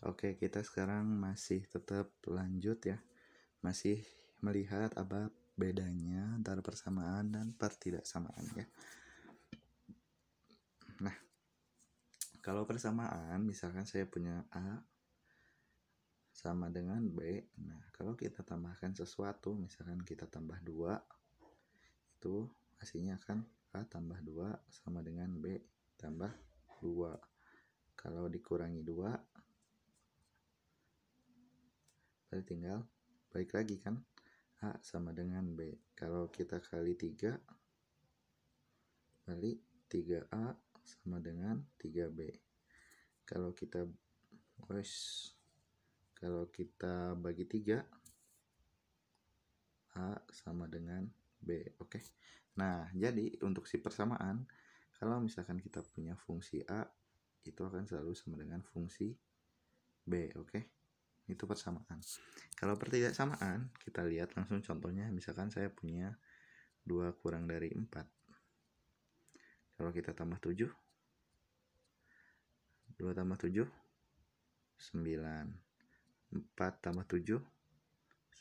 Oke, kita sekarang masih tetap lanjut ya. Masih melihat apa bedanya antara persamaan dan pertidaksamaan ya. Nah, kalau persamaan misalkan saya punya A sama dengan B. Nah, kalau kita tambahkan sesuatu, misalkan kita tambah 2, itu hasilnya akan A tambah 2 sama dengan B tambah 2. Kalau dikurangi 2, berarti tinggal balik lagi kan, A sama dengan B. Kalau kita kali 3, berarti 3A sama dengan 3B. Kalau kita bagi 3, A sama dengan B. Oke. Nah, jadi untuk si persamaan, kalau misalkan kita punya fungsi A, itu akan selalu sama dengan fungsi B. Oke. Itu persamaan. Kalau pertidaksamaan, kita lihat langsung contohnya. Misalkan saya punya 2 kurang dari 4. Kalau kita tambah 7, 2 tambah 7, 9. 4 tambah 7,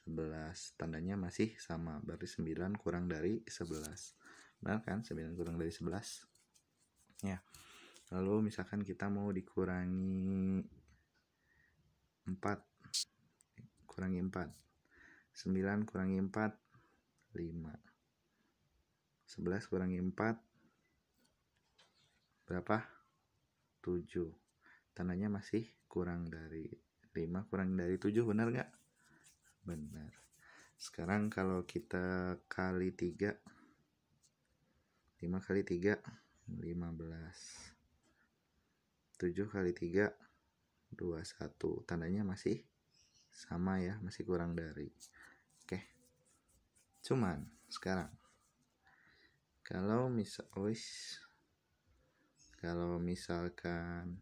11. Tandanya masih sama, berarti 9 kurang dari 11. Benar kan? 9 kurang dari 11. Ya. Lalu misalkan kita mau dikurangi 4. Kurangi 4. 9 kurangi 4, 5. 11 kurangi 4, berapa? 7. Tandanya masih kurang dari 5 kurang dari 7, benar nggak? Benar. Sekarang kalau kita kali 3, 5 kali 3, 15. 7 kali 3, 21. Tandanya masih sama ya, masih kurang dari. Oke. Cuman sekarang kalau misalkan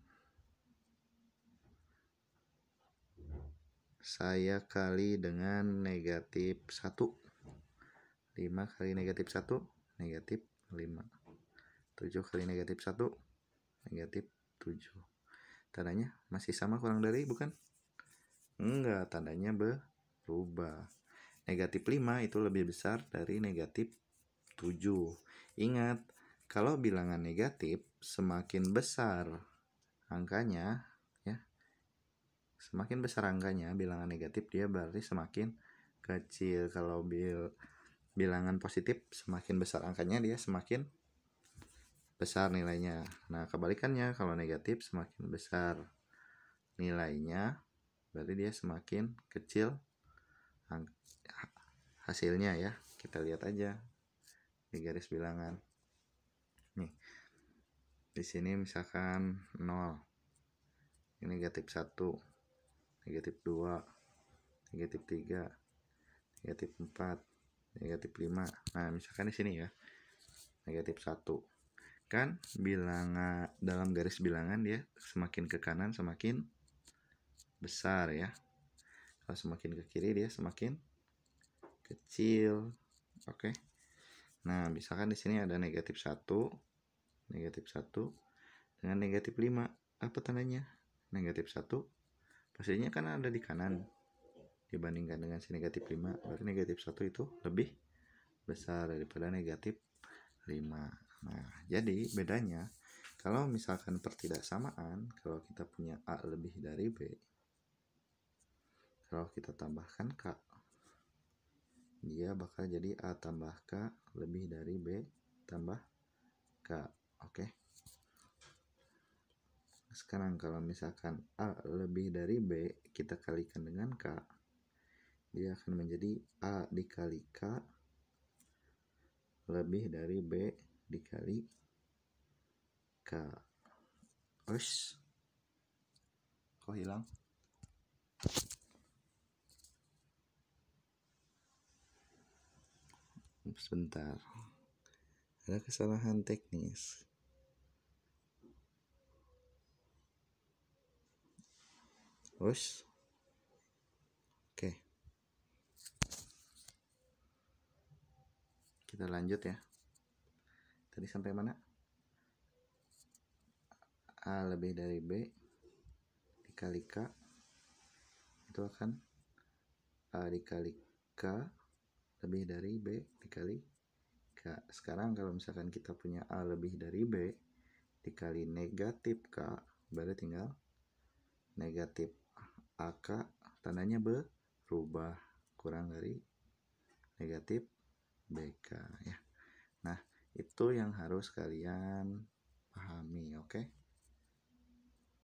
saya kali dengan negatif 1. 5 kali negatif 1, negatif 5. 7 kali negatif 1, negatif 7. Tandanya masih sama kurang dari, bukan? Enggak, tandanya berubah. Negatif 5 itu lebih besar dari negatif 7. Ingat, kalau bilangan negatif semakin besar angkanya ya. Semakin besar angkanya bilangan negatif, dia berarti semakin kecil. Kalau bilangan positif semakin besar angkanya, dia semakin besar nilainya. Nah, kebalikannya, kalau negatif semakin besar nilainya, berarti dia semakin kecil hasilnya ya. Kita lihat aja di garis bilangan. Nih. Di sini misalkan 0. Ini negatif 1, negatif 2, negatif 3, negatif 4, negatif 5. Nah, misalkan di sini ya, negatif 1. Kan bilangan dalam garis bilangan dia semakin ke kanan semakin besar ya. Kalau semakin ke kiri dia semakin kecil. Oke. Nah, misalkan di sini ada negatif 1, negatif 1 dengan negatif 5. Apa tandanya? Negatif 1 pastinya kan ada di kanan dibandingkan dengan si negatif 5. Berarti negatif 1 itu lebih besar daripada negatif 5. Nah, jadi bedanya kalau misalkan pertidaksamaan, kalau kita punya A lebih dari B, kalau kita tambahkan K, dia bakal jadi A tambah K lebih dari B tambah K. Oke. Sekarang kalau misalkan A lebih dari B, kita kalikan dengan K, dia akan menjadi A dikali K lebih dari B dikali K. Kok hilang? Sebentar, ada kesalahan teknis. Oke, kita lanjut ya. Tadi sampai mana? A lebih dari B dikali K itu akan A dikali K lebih dari B dikali K. Sekarang kalau misalkan kita punya A lebih dari B dikali negatif K, berarti tinggal negatif AK, tandanya berubah, kurang dari negatif BK ya. Nah, itu yang harus kalian pahami, oke?